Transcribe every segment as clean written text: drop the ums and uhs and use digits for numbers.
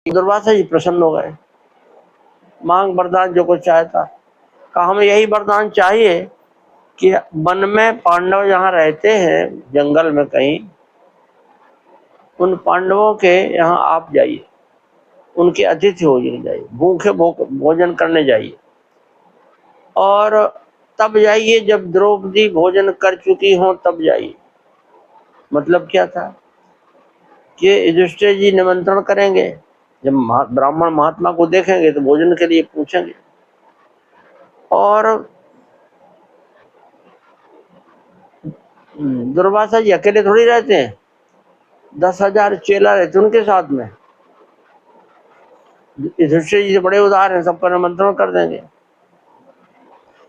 दुर्वासा जी प्रसन्न हो गए, मांग वरदान जो कुछ चाहता। कहा हमें यही वरदान चाहिए कि वन में पांडव जहाँ रहते हैं जंगल में कहीं, उन पांडवों के यहाँ आप जाइए, उनके अतिथि हो जाइए, भूखे भोजन करने जाइए, और तब जाइए जब द्रौपदी भोजन कर चुकी हो तब जाइए। मतलब क्या था कि युधिष्ठिर जी निमंत्रण करेंगे, जब ब्राह्मण महात्मा को देखेंगे तो भोजन के लिए पूछेंगे, और दुर्वासा जी अकेले थोड़ी रहते हैं, 10,000 चेला रहते उनके साथ में। युधिष्ठिर जी से बड़े उदार हैं, सबका निमंत्रण कर देंगे।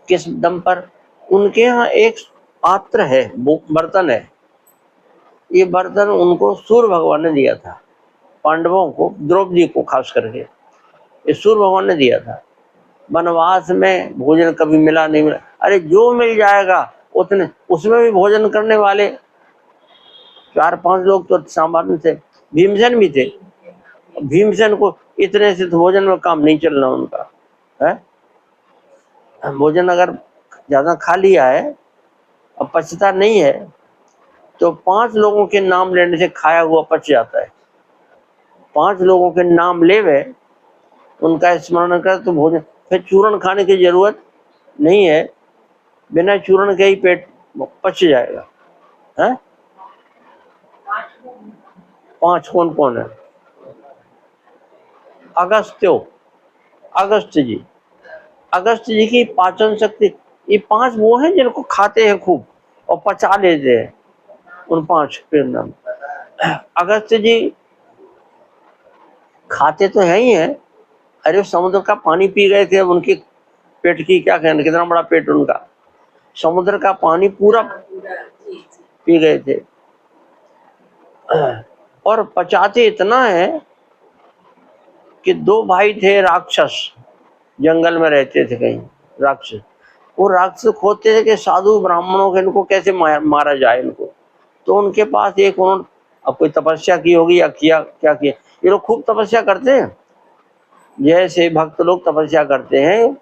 किस दम पर? उनके यहाँ एक पात्र है, बर्तन है, ये बर्तन उनको सूर्य भगवान ने दिया था, पांडवों को, द्रौपदी को खास करके ये सूर्य भगवान ने दिया था। वनवास में भोजन कभी मिला नहीं मिला, अरे जो मिल जाएगा उतने, उसमें भी भोजन करने वाले 4-5 लोग तो सामान्य थे, भीमसेन भी थे। भीमसेन को इतने से भोजन में काम नहीं चलना उनका है। भोजन अगर ज्यादा खा लिया है और पचता नहीं है तो 5 लोगों के नाम लेने से खाया हुआ पच जाता है। 5 लोगों के नाम लेवे, उनका स्मरण कर तो भोजन, फिर चूर्ण खाने की जरूरत नहीं है, बिना चूर्ण के ही पेट पच जाएगा है। 5 कौन कौन है? अगस्त जी, अगस्त जी की पाचन शक्ति, ये 5 वो हैं जिनको खाते हैं खूब और पचा लेते हैं, उन 5 के नाम। अगस्त जी खाते तो है ही है, अरे समुद्र का पानी पी गए थे, अब उनके पेट की क्या कहना, कितना बड़ा पेट उनका, समुद्र का पानी पूरा पी गए थे। और पचाते इतना है कि 2 भाई थे राक्षस, जंगल में रहते थे कहीं राक्षस, वो राक्षस खोजते थे कि साधु ब्राह्मणों के इनको कैसे मारा जाए इनको। तो उनके पास एक, उन्होंने अब कोई तपस्या की होगी या किया, क्या किया, ये लोग खूब तपस्या करते हैं, जैसे भक्त लोग तपस्या करते हैं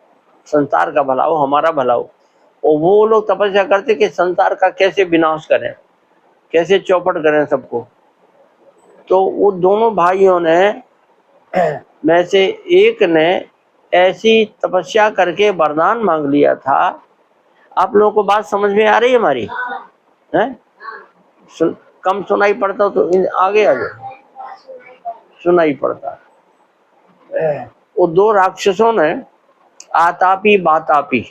संसार का भला हो, हमारा भला हो, और वो लोग तपस्या करते कि संसार का कैसे विनाश करें, कैसे चौपट करें सबको। तो वो दोनों भाइयों ने में से एक ने ऐसी तपस्या करके वरदान मांग लिया था। आप लोगों को बात समझ में आ रही है हमारी है? कम सुनाई पड़ता तो आगे आ जाओ, सुनाई पड़ता। वो 2 राक्षसों ने, आतापी बातापी,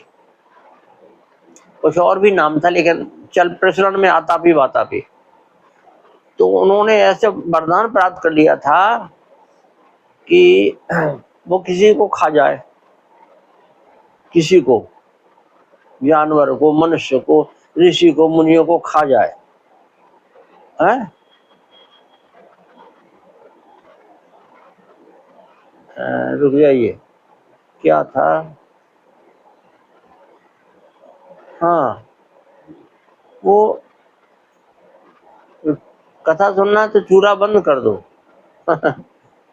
कुछ और भी नाम था लेकिन चल प्रचलन में आतापी बातापी, तो उन्होंने ऐसे वरदान प्राप्त कर लिया था कि वो किसी को खा जाए, किसी को, जानवर को, मनुष्य को, ऋषि को, मुनियों को खा जाए है? रुक जाइए, क्या था? हाँ, वो कथा सुनना तो चूरा बंद कर दो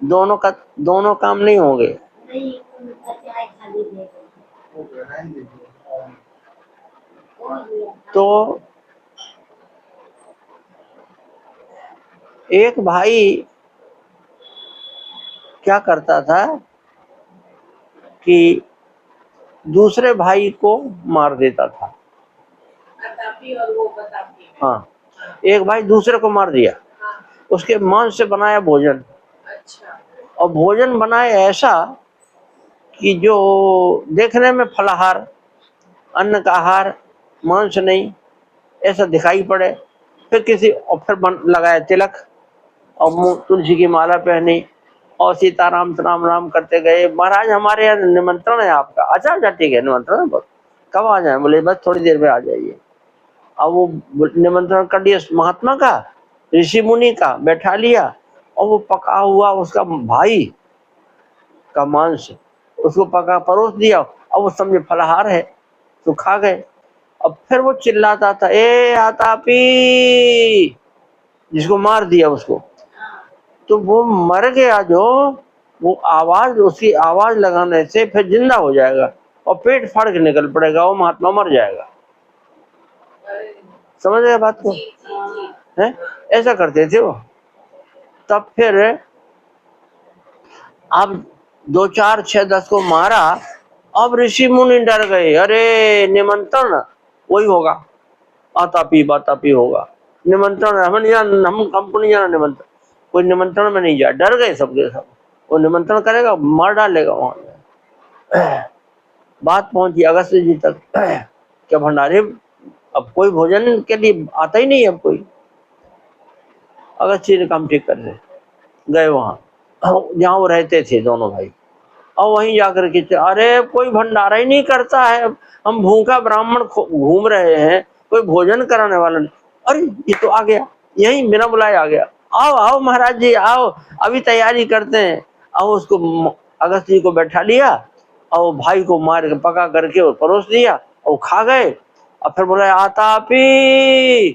दोनों काम नहीं होंगे। तो एक भाई क्या करता था कि दूसरे भाई को मार देता था। और वो हाँ, एक भाई दूसरे को मार दिया, उसके मांस से बनाया भोजन। अच्छा। और भोजन बनाए ऐसा कि जो देखने में फलाहार, अन्न का आहार, मांस नहीं, ऐसा दिखाई पड़े। फिर किसी, और फिर लगाया तिलक और मुंह तुलसी की माला पहनी और सीताराम राम राम करते गए। महाराज हमारे यहाँ निमंत्रण है आपका। अच्छा अच्छा ठीक है, निमंत्रण है, कब आ जाए? बोले बस थोड़ी देर में आ जाइए। अब वो निमंत्रण कर दिया महात्मा का, ऋषि मुनि का, बैठा लिया, और वो पका हुआ उसका भाई का मांस उसको पका परोस दिया, और वो समझे फलाहार है तो खा गए। अब फिर वो चिल्लाता था, ए आतापी, जिसको मार दिया उसको, तो वो मर गया जो, वो आवाज, उसकी आवाज लगाने से फिर जिंदा हो जाएगा और पेट फाड़ के निकल पड़ेगा, वो महात्मा मर जाएगा। समझ गए बात को? है ऐसा करते थे वो। तब फिर अब 2 4 6 10 को मारा। अब ऋषि मुनि डर गए, अरे निमंत्रण वही होगा, बातापी होगा निमंत्रण, हमको नहीं जाना निमंत्रण, कोई निमंत्रण में नहीं जा, डर गए सबके सब। वो निमंत्रण करेगा मार डालेगा वहां। बात पहुंची अगस्त जी तक कि भंडारे अब कोई भोजन के लिए आता ही नहीं, अब कोई। अगस्त जी ने काम ठीक कर रहे, गए वहां जहाँ वो रहते थे दोनों भाई, और वहीं जाकर के अरे कोई भंडारा ही नहीं करता है, हम भूखा ब्राह्मण घूम रहे हैं, कोई भोजन कराने वाला नहीं। अरे ये तो आ गया, यही बिना बुलाए आ गया, आओ आओ महाराज जी आओ, अभी तैयारी करते हैं। आओ, उसको अगस्त जी को बैठा लिया और भाई को मार के पका करके और परोस दिया और खा गए। और फिर बोले आता पी,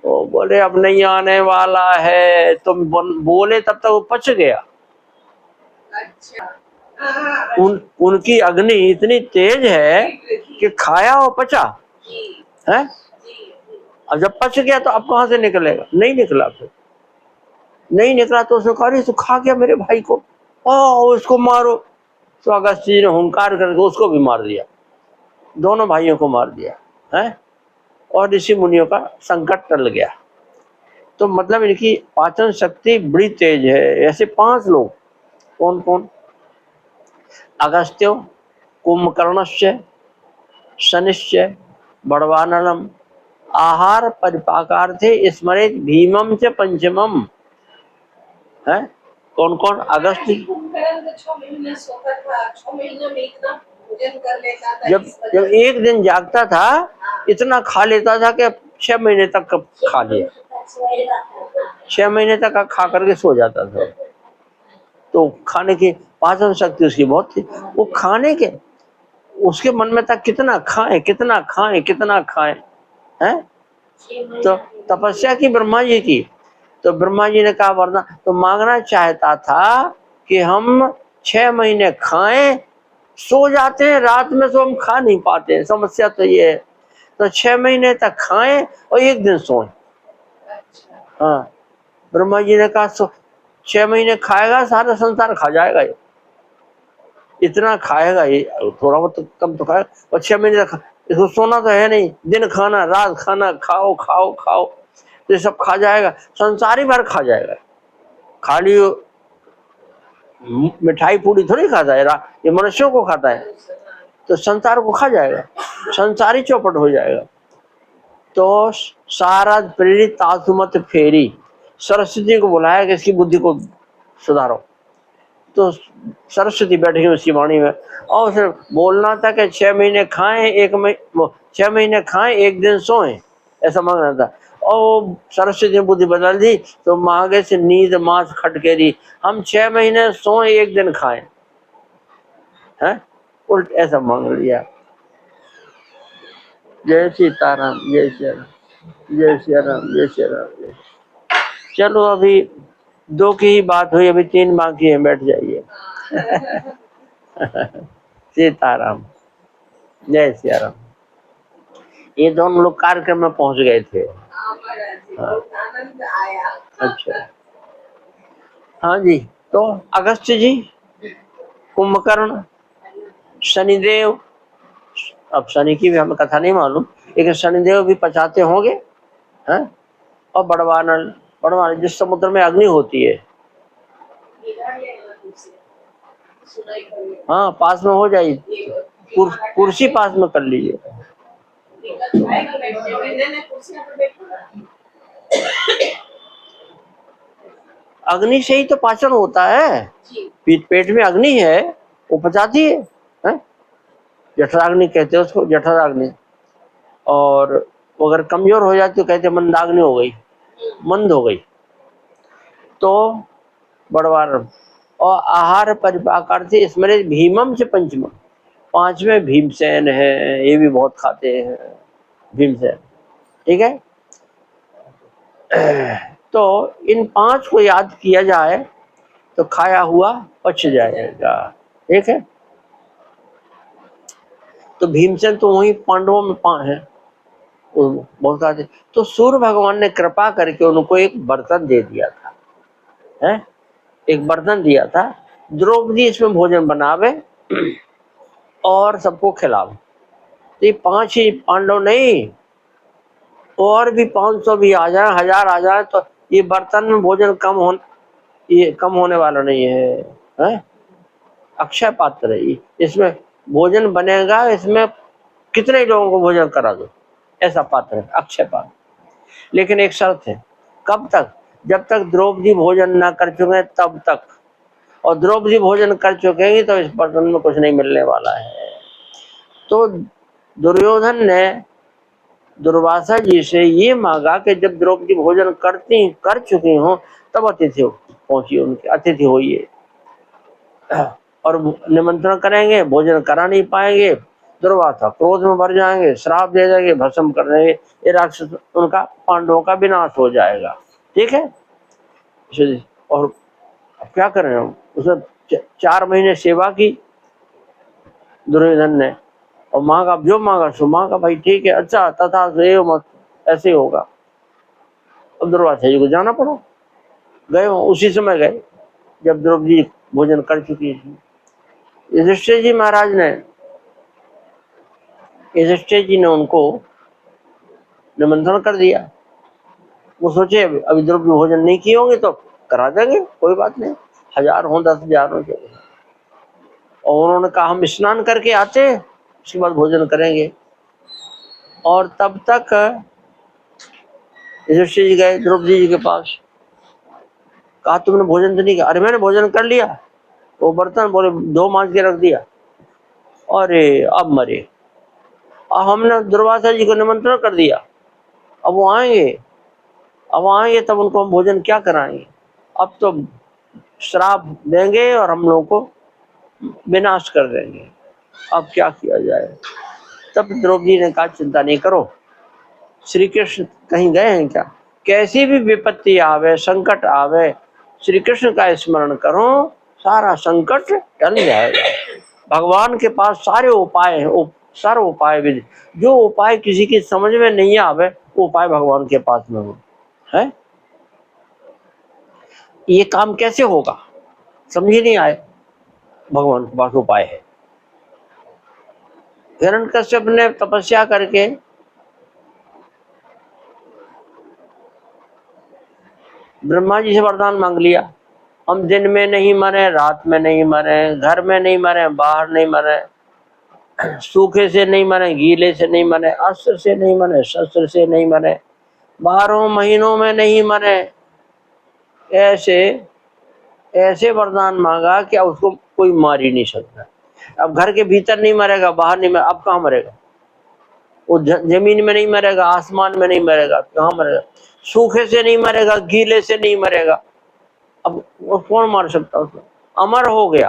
वो बोले अब नहीं आने वाला है, तुम बोले तब तक वो पच गया। उनकी अग्नि इतनी तेज है कि खाया और पचा है। अब जब पच गया तो अब कहां से निकलेगा, नहीं निकला। फिर नहीं निकला तो उसने कहा तो खा गया मेरे भाई को, उसको मारो। तो अगस्त जी ने हुंकार करके उसको भी मार दिया, दोनों भाइयों को मार दिया है, और ऋषि मुनियों का संकट टल गया। तो मतलब इनकी पाचन शक्ति बड़ी तेज है। ऐसे 5 लोग, कौन कौन? अगस्त्यो, कुंभकर्णस्य, शनिश्च, बड़वानरम, आहार परिपाकार्थे स्मरेत भीमम च पंचमम। है कौन कौन? अगस्त। जब एक दिन जागता था इतना खा लेता था कि 6 महीने तक खा लिया, 6 महीने तक खा करके सो जाता था। तो खाने की पाचन शक्ति उसकी बहुत थी। वो खाने के उसके मन में था कितना खाएं कितना खाएं कितना खाएं, हैं? तो तपस्या की ब्रह्मा जी की, तो ब्रह्मा जी ने कहा वरना तो मांगना चाहता था कि हम 6 महीने खाएं, सो जाते हैं रात में तो हम खा नहीं पाते हैं, समस्या तो ये है। तो 6 महीने तक खाएं और 1 दिन सोएं। हाँ, ब्रह्मा जी ने कहा 6 महीने खाएगा सारा संसार खा जाएगा, ये इतना खाएगा, ये थोड़ा बहुत कम तो खाएगा, और 6 महीने तक इसको सोना तो है नहीं, दिन खाना रात खाना, खाओ खाओ खाओ, तो ये सब खा जाएगा, संसारी भर खा जाएगा। खाली मिठाई पूरी थोड़ी खाता है, ये मनुष्यों को खाता है, तो संसार को खा जाएगा, संसारी चौपट हो जाएगा। तो सारा प्रेरित तासुमत फेरी, सरस्वती को बुलाया कि इसकी बुद्धि को सुधारो। तो सरस्वती बैठी उसकी वाणी में, और उसे बोलना था कि 6 महीने खाएं 6 महीने खाएं 1 दिन सोएं, ऐसा मांगना था। और सरस्वती ने बुद्धि बदल दी, तो मांगे से नींद मांस खटकेरी, हम 6 महीने सोएं 1 दिन खाएं, है उल्ट ऐसा मांग लिया। जय सीताराम, जय श्री राम, जय श्री राम, जय श्री राम। चलो अभी 2 की ही बात हुई, अभी 3 बाकी है, बैठ जाइए। सीताराम, जय श्री राम। ये दोनों लोग कार्यक्रम में पहुंच गए थे। हाँ। अच्छा, हाँ जी। तो अगस्त जी, कुंभकर्ण, शनिदेव, अब शनि की भी हमें कथा नहीं मालूम, लेकिन शनिदेव भी पचाते होंगे, हैं? और बड़वानर जिस समुद्र में अग्नि होती है, हाँ पास में हो जाइए, कुर्सी पास में कर लीजिए। अग्नि से ही तो पाचन होता है, पेट में अग्नि है, वो पचाती है? जठराग्नि कहते हैं उसको, जठराग्नि। और अगर कमजोर हो जाती तो कहते मंदाग्नि हो गई, मंद हो गई। तो बड़वार और आहार परिपाकार से स्मृत भीमम से पंचम, 5वें भीमसेन है, ये भी बहुत खाते हैं भीमसेन, ठीक है। तो इन 5 को याद किया जाए तो खाया हुआ पच जाएगा। ठीक है, तो भीमसेन तो वही पांडवों में है, बहुत सारे। तो सूर्य भगवान ने कृपा करके उनको एक बर्तन दे दिया था, है, एक बर्तन दिया था, द्रौपदी इसमें भोजन बनावे और सबको खिलावे। तो ये 5 ही पांडव नहीं, और भी 500 भी आ जाए, 1000 आ जाए, तो ये बर्तन में भोजन ये कम होने वाला नहीं है? अक्षय पात्र है, इसमें भोजन बनेगा, इसमें कितने लोगों को भोजन करा दो, ऐसा पात्र है, अक्षय पात्र। लेकिन एक शर्त है, कब तक? जब तक द्रौपदी भोजन ना कर चुके तब तक, और द्रौपदी भोजन कर चुकेगी तो इस बर्तन में कुछ नहीं मिलने वाला है। तो दुर्योधन ने दुर्वासा जी से ये मांगा कि जब द्रौपदी भोजन कर चुकी हो तब अतिथि पहुंची, उनके अतिथि होइए, और निमंत्रण करेंगे, भोजन करा नहीं पाएंगे, दुर्वासा क्रोध में भर जाएंगे, श्राप दे देंगे, भस्म कर देंगे, ये राक्षस, उनका पांडवों का विनाश हो जाएगा। ठीक है, और अब क्या करें हम? उसने 4 महीने सेवा की दुर्योधन ने, और मांगा, जो मांगा सो मांगा, भाई ठीक है, अच्छा, तथा मत, ऐसे होगा। अब दुर्वासा जी को जाना पड़ा, गए, उसी समय गए जब द्रौपदी भोजन कर चुकी थी। युधिष्ठिर जी ने उनको निमंत्रण कर दिया। वो सोचे अभी द्रौपदी भोजन नहीं किए होंगे तो करा देंगे, कोई बात नहीं, 1000 हो 10,000 हो, और उन्होंने कहा हम स्नान करके आते हैं, उसके बाद भोजन करेंगे। और तब तक युधिष्ठिर जी गए द्रौपदी जी के पास, कहा तुमने भोजन तो नहीं किया? अरे मैंने भोजन कर लिया, वो बर्तन बोले धो मांज के रख दिया। अरे अब मरे, अब हमने दुर्वासा जी को निमंत्रण कर दिया, अब वो आएंगे तब उनको हम भोजन क्या कराएंगे? अब तो श्राप देंगे और हम लोगों को विनाश कर देंगे, अब क्या किया जाए? तब द्रौपदी ने कहा चिंता नहीं करो, श्री कृष्ण कहीं गए हैं क्या? कैसी भी विपत्ति आवे, संकट आवे, श्री कृष्ण का स्मरण करो, सारा संकट टल जाएगा। भगवान के पास सारे उपाय हैं, सारे उपाय विधि, जो उपाय किसी की समझ में नहीं आवे वो उपाय भगवान के पास में हो, है? ये काम कैसे होगा, समझ ही नहीं आए, भगवान के पास उपाय है। हिरण्यकश्यप ने तपस्या करके ब्रह्मा जी से वरदान मांग लिया, हम दिन में नहीं मरे, रात में नहीं मरे, घर में नहीं मरे, बाहर नहीं मरे, सूखे से नहीं मरे, गीले से नहीं मरे, अस्त्र से नहीं मरे, शस्त्र से नहीं मरे, 12 महीनों में नहीं मरे, ऐसे वरदान मांगा कि उसको कोई मार ही नहीं सकता। अब घर के भीतर नहीं मरेगा, बाहर नहीं मरेगा, अब कहाँ मरेगा? वो जमीन में नहीं मरेगा, आसमान में नहीं मरेगा, कहाँ मरेगा? सूखे से नहीं मरेगा, गीले से नहीं मरेगा, अब वो कौन मार सकता उसको? अमर हो गया,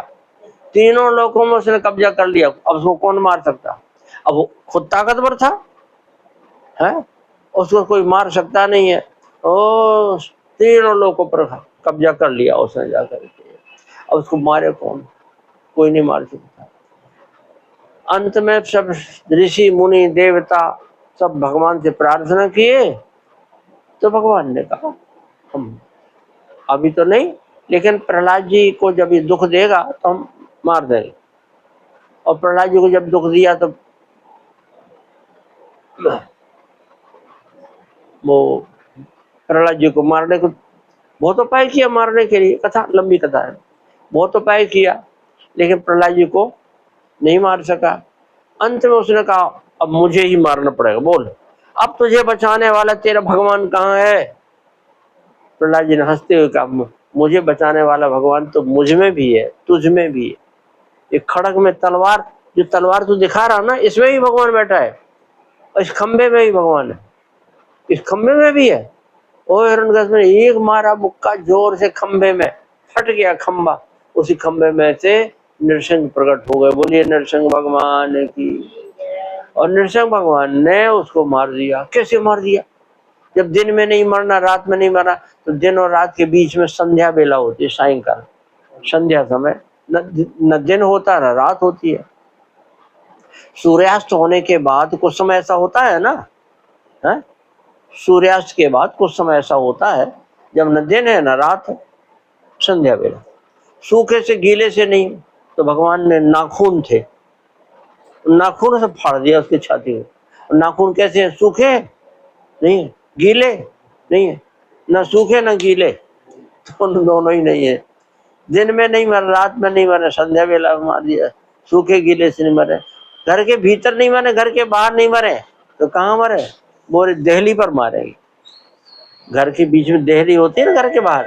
तीनों लोकों में उसने कब्जा कर लिया, अब उसको कौन मार सकता? अब वो खुद ताकतवर था, है, उसको कोई मार सकता नहीं है, ओ तीनों लोगों पर कब्जा कर लिया उसने जाकर के, अब उसको मारे कौन? कोई नहीं मार सकता। अंत में सब ऋषि मुनि देवता सब भगवान से प्रार्थना किए, तो भगवान ने कहा हम अभी तो नहीं, लेकिन प्रहलाद जी को जब ये दुख देगा तो हम मार देंगे। और प्रहलाद जी को जब दुख दिया तो वो प्रहलाद जी को मारने को बहुत उपाय किया, मारने के लिए, कथा लंबी कथा है, बहुत उपाय किया, लेकिन प्रहलाद जी को नहीं मार सका। अंत में उसने कहा अब मुझे ही मारना पड़ेगा, बोल अब तुझे बचाने वाला तेरा भगवान कहाँ है? प्रहलाद जी ने हंसते हुए कहा मुझे बचाने वाला भगवान तो मुझ में भी है, तुझ में भी है। एक खड़ग में तलवार, जो तलवार तू दिखा रहा ना, इसमें ही भगवान बैठा है, और इस खंबे में ही भगवान है, इस खंबे में भी है। ओ हिरण्यकश्यप ने एक मारा मुक्का जोर से, खंबे में फट गया खंबा, उसी खंबे में से नृसिंह प्रकट हो गए। बोलिए नृसिंह भगवान की। और नृसिंह भगवान ने उसको मार दिया। कैसे मार दिया? जब दिन में नहीं मरना, रात में नहीं मरना, तो दिन और रात के बीच में संध्या बेला होती है, सायंकाल, संध्या समय न दिन होता न रात होती है। सूर्यास्त होने के बाद कुछ समय ऐसा होता है ना, है? सूर्यास्त के बाद कुछ समय ऐसा होता है जब न दिन है न रात है, संध्या वेला। सूखे से गीले से नहीं, तो भगवान ने नाखून थे, नाखून से फाड़ दिया उसकी छाती में। नाखून कैसे है? सूखे नहीं है, गीले नहीं है, न सूखे न गीले, तो दोनों ही नहीं है। दिन में नहीं मरे, रात में नहीं मरे, संध्या वेला में मार दिया। सूखे गीले से नहीं मरे, घर के भीतर नहीं मरे, घर के बाहर नहीं मरे, तो कहाँ मरे? बोरे देहली पर मारेंगे। घर के बीच में देहली होती है ना, घर के बाहर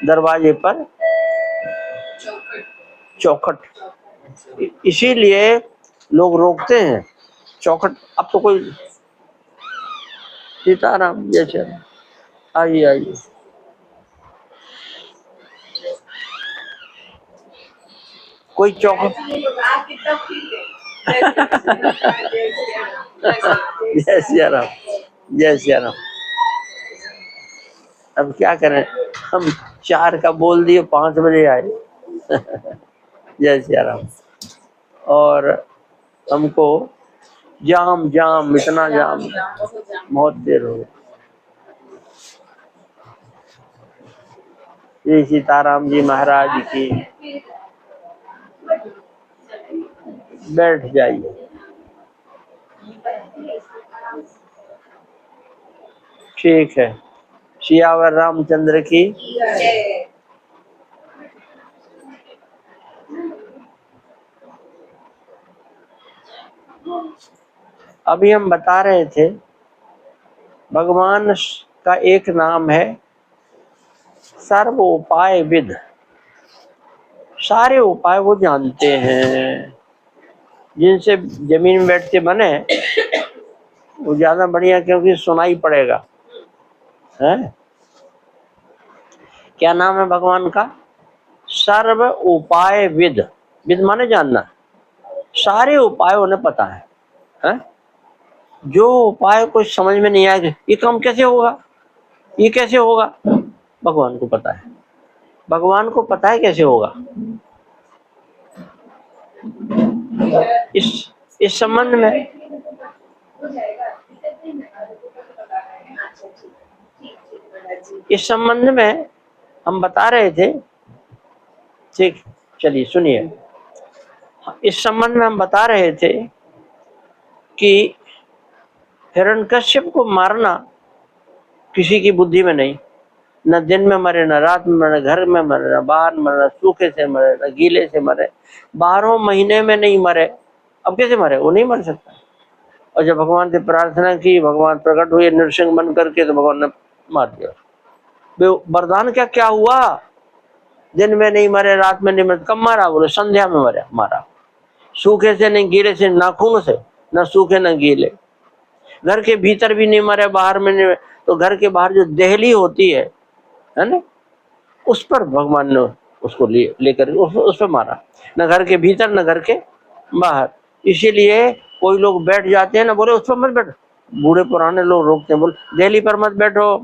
दरवाजे पर चौखट, इसीलिए लोग रोकते हैं चौखट। अब तो कोई, सीताराम जैसे, आइए आइए। कोई चौखट जय सिया राम, जय सिया राम। अब क्या करें, हम 4 का बोल दिए, 5 बजे आए। जय सिया राम। और हमको जाम जाम, इतना जाम, बहुत देर हो गई। श्री सीताराम जी महाराज की। बैठ जाइए। ठीक है, सियावर रामचंद्र की। अभी हम बता रहे थे भगवान का एक नाम है सर्व उपाय विद। सारे उपाय वो जानते हैं। जिनसे जमीन में बैठ के बने वो ज्यादा बढ़िया, क्योंकि सुनाई पड़ेगा, है? क्या नाम है भगवान का? सर्व उपाय विद। विद माने जानना, सारे उपाय उन्हें पता है? जो उपाय कुछ समझ में नहीं आएगा, ये काम कैसे होगा, ये कैसे होगा, भगवान को पता है। भगवान को पता है कैसे होगा। इस संबंध में हम बता रहे थे, ठीक, चलिए सुनिए। इस संबंध में हम बता रहे थे कि हिरण्यकश्यप को मारना किसी की बुद्धि में नहीं, न दिन में मरे, न रात में मरे, घर में मरे, न बाहर मरे, न सूखे से मरे, न गीले से मरे, 12 महीने में नहीं मरे। अब कैसे मरे? वो नहीं मर सकता। और जब भगवान से प्रार्थना की, भगवान प्रकट हुए नृसिंह बन करके, तो भगवान ने मार दिया। वरदान क्या क्या हुआ? दिन में नहीं मरे, रात में नहीं मरे। कब मारा? बोले संध्या में मरे, मारा। सूखे से नहीं, गीले से, नाखून से, न सूखे न गीले। घर के भीतर भी नहीं मरे, बाहर में नहीं। तो घर के बाहर जो देहली होती है ना, उस पर भगवान ने उसको लेकर उस पर मारा। न घर के भीतर न घर के बाहर। इसीलिए कोई लोग बैठ जाते हैं ना, बोले उस पर मत बैठो। बूढ़े पुराने लोग रोकते हैं, बोले देहली पर मत बैठो।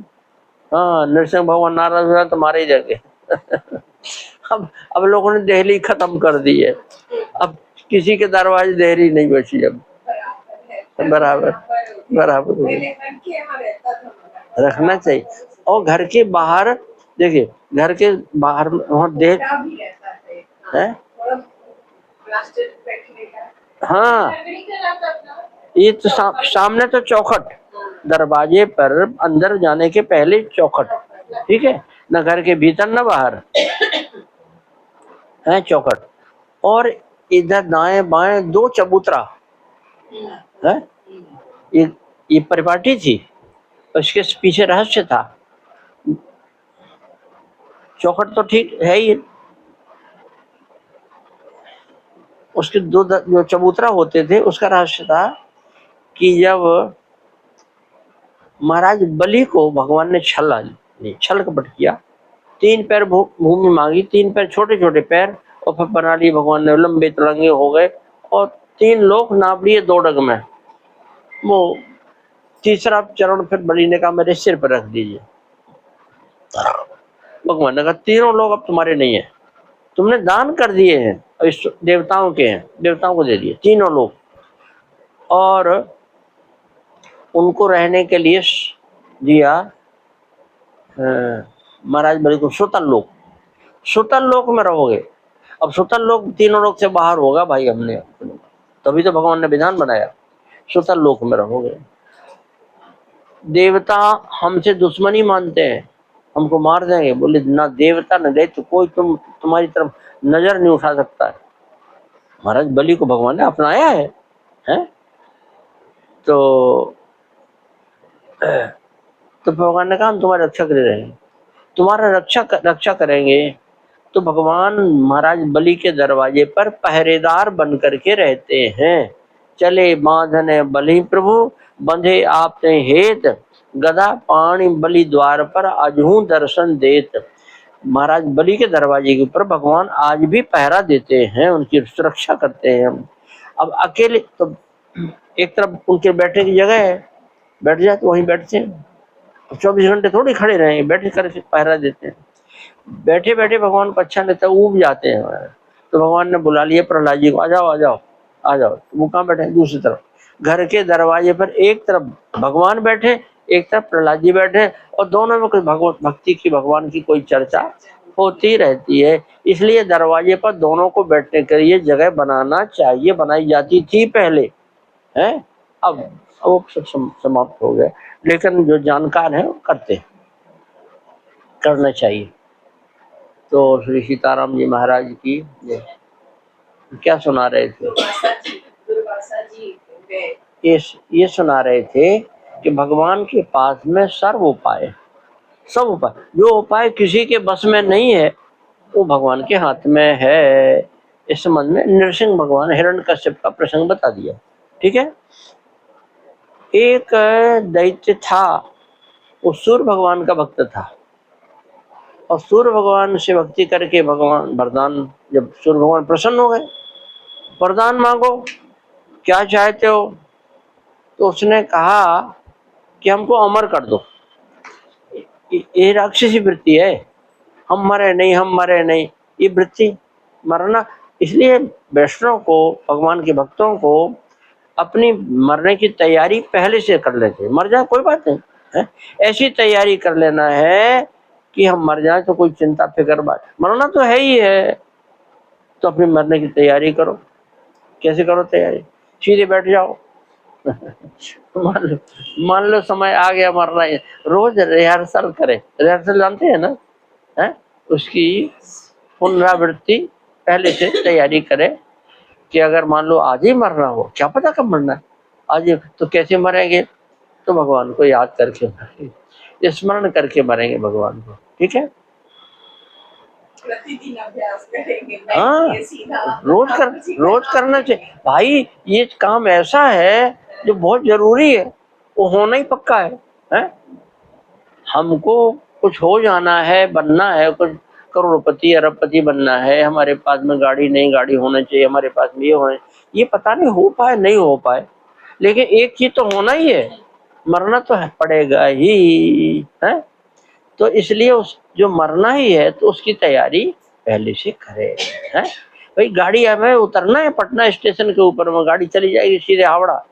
हाँ, नरसिंह भगवान नाराज हुआ तो मारे ही जाके। अब लोगों ने देहली खत्म कर दी है। अब किसी के दरवाजे देहली नहीं बची। अब बराबर बराबर रखना चाहिए। और घर के बाहर देखिए, घर के बाहर वहाँ देख है। हाँ, ये तो सामने तो चौखट, दरवाजे पर अंदर जाने के पहले चौखट, ठीक है, न घर के भीतर न बाहर है चौखट। और इधर दाएं बाएं 2 चबूतरा है। ये परिपाटी थी, उसके पीछे रहस्य था। चौखट तो ठीक है ही, उसके 2 जो चबूतरा होते थे, उसका रहस्य था कि जब महाराज बलि को भगवान ने छल कपट किया, 3 पैर भूमि मांगी, 3 पैर छोटे छोटे पैर, और फिर बना लिए भगवान ने, लंबे तिरंगे हो गए, और 3 लोग नाप लिए 2 डग में। वो तीसरा चरण फिर बलि ने कहा मेरे सिर पर रख दीजिए। भगवान ने कहा 3 लोग अब तुम्हारे नहीं है, तुमने दान कर दिए हैं, और इस देवताओं के हैं, देवताओं को दे दिए तीनों लोग, और उनको रहने के लिए दिया महाराज बलि को सुतल लोक। सुतल लोक में रहोगे। अब सुतल लोक तीनों लोक से बाहर होगा भाई, हमने तभी तो भगवान ने विधान बनाया, सुतल लोक में रहोगे। देवता हमसे दुश्मनी मानते हैं, हमको मार देंगे। बोले ना देवता न दैत्य कोई तुम्हारी तरफ नजर नहीं उठा सकता है। महाराज बलि को भगवान ने अपनाया है, हैं? तो भगवान ने कहा हम तुम्हारे रक्षा कर रहे हैं, तुम्हारा रक्षा करेंगे। तो भगवान महाराज बलि के दरवाजे पर पहरेदार बन करके रहते हैं। चले बांधने बलि प्रभु, बंधे आपने हेत, गदा पाणी बलि द्वार पर अजहू दर्शन देत। महाराज बलि के दरवाजे के ऊपर भगवान आज भी पहरा देते हैं, उनकी सुरक्षा करते हैं। अब अकेले तो एक तरफ उनके बैठने की जगह है, बैठ जाए तो वहीं बैठते हैं। 24 घंटे थोड़ी खड़े रहेंगे, बैठ कर पहरा देते हैं। बैठे बैठे भगवान को अच्छा लगता है, ऊब जाते हैं। तो भगवान ने बुला लिया प्रहलाद जी को, आ जाओ आ जाओ आ जाओ। वो कहाँ बैठे? दूसरी तरफ घर के दरवाजे पर, एक तरफ भगवान बैठे, एक तरफ प्रहलाद जी बैठे, और दोनों में कोई भगवत भक्ति की, भगवान की कोई चर्चा होती रहती है। इसलिए दरवाजे पर दोनों को बैठने के लिए जगह बनाना चाहिए, बनाई जाती थी पहले, है? अब वो सब समाप्त हो गया, लेकिन जो जानकार है वो करना चाहिए। तो श्री सीताराम जी महाराज की क्या सुना रहे थे? ये सुना रहे थे कि भगवान के पास में सर्व उपाय, सब उपाय, जो उपाय किसी के बस में नहीं है वो भगवान के हाथ में है। इस संबंध में नृसिंह भगवान हिरण्यकश्यप का प्रसंग बता दिया। ठीक है। एक दैत्य था, वो सूर्य भगवान का भक्त था, और सूर्य भगवान से भक्ति करके भगवान वरदान, जब सूर्य भगवान प्रसन्न हो गए, वरदान मांगो, क्या चाहते हो? तो उसने कहा कि हमको अमर कर दो। ये राक्षसी वृत्ति है, हम मरे नहीं, हम मरे नहीं, ये वृत्ति मरना। इसलिए वैष्णव को, भगवान के भक्तों को अपनी मरने की तैयारी पहले से कर लेते। मर जाए कोई बात नहीं है, ऐसी तैयारी कर लेना है कि हम मर जाए तो कोई चिंता फिक्र बात, मरना तो है ही है, तो अपनी मरने की तैयारी करो। कैसे करो तैयारी? सीधे बैठ जाओ मान लो समय आ गया मरना है, रोज रिहर्सल करें। रिहर्सल जानते हैं ना, है? उसकी पुनरावृत्ति पहले से तैयारी करें कि अगर मान लो आज ही मरना हो, क्या पता कब मरना है, आज तो कैसे मरेंगे? तो भगवान को याद करके मरेंगे, स्मरण करके मरेंगे भगवान को। ठीक है। प्रतिदिन अभ्यास करेंगे। हाँ, रोज करना चाहिए भाई। ये काम ऐसा है जो बहुत जरूरी है, वो होना ही पक्का है? हमको कुछ हो जाना है, बनना है, कुछ करोड़पति अरबपति बनना है, हमारे पास में गाड़ी नहीं, गाड़ी होना चाहिए, हमारे पास में ये होना, ये पता नहीं हो पाए नहीं हो पाए, लेकिन एक चीज तो होना ही है, मरना तो पड़ेगा ही है। तो इसलिए उस जो मरना ही है तो उसकी तैयारी पहले से करे, है? भाई गाड़ी हमें उतरना है पटना स्टेशन के ऊपर में, गाड़ी चली जाएगी सीधे हावड़ा,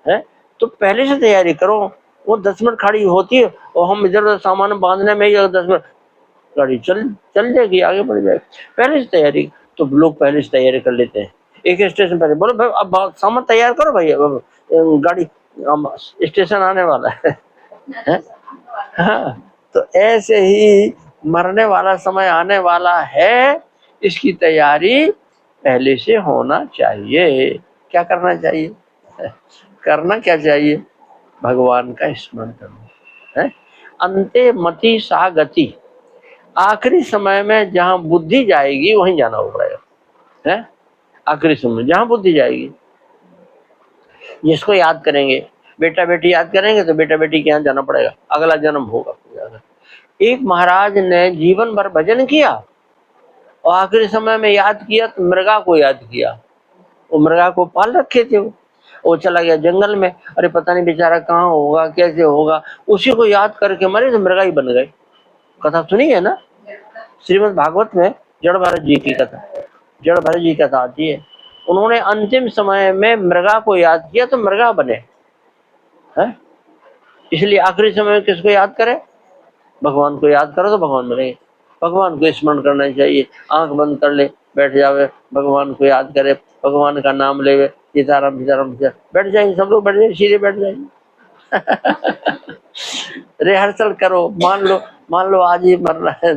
है? तो पहले से तैयारी करो। वो 10 मिनट खड़ी होती है और हम इधर उधर सामान बांधने में ही 10 मिनट, गाड़ी चल जाएगी, आगे बढ़ जाएगी। पहले से तैयारी, तो लोग पहले से तैयारी कर लेते हैं। एक स्टेशन पहले बोलो भाई अब सामान तैयार करो भाई, अब गाड़ी स्टेशन आने वाला है? हाँ, तो ऐसे ही मरने वाला समय आने वाला है, इसकी तैयारी पहले से होना चाहिए। क्या करना चाहिए? करना क्या चाहिए? भगवान का स्मरण करना है। अंते मति सा गति, आखिरी समय में जहां बुद्धि जाएगी वहीं जाना पड़ेगा, है? आखिरी समय जहां बुद्धि जाएगी, जिसको याद करेंगे, बेटा बेटी याद करेंगे तो बेटा बेटी के यहाँ जाना पड़ेगा, अगला जन्म होगा। एक महाराज ने जीवन भर भजन किया और आखिरी समय में याद किया तो मृगा को याद किया। वो मृगा को पाल रखे थे, वो चला गया जंगल में, अरे पता नहीं बेचारा कहाँ होगा, कैसे होगा, उसी को याद करके मरे तो मृगा ही बन गए। कथा सुनी है ना श्रीमद् भागवत में, जड़ भरत जी की कथा, जड़ भरत जी की कथा आती है। उन्होंने अंतिम समय में मृगा को याद किया तो मृगा बने हैं। इसलिए आखिरी समय में किसको याद करें? भगवान को याद करो तो भगवान मिलेंगे। भगवान को स्मरण करना चाहिए, आंख बंद कर ले, बैठ जावे, भगवान को याद करे, भगवान का नाम लेवे, सीताराम सीताराम सीताराम, बैठ जाएंगे सब लोग, बैठ जाएंगे, सीधे बैठ जाएंगे। रिहर्सल करो, मान लो आज ही मरना है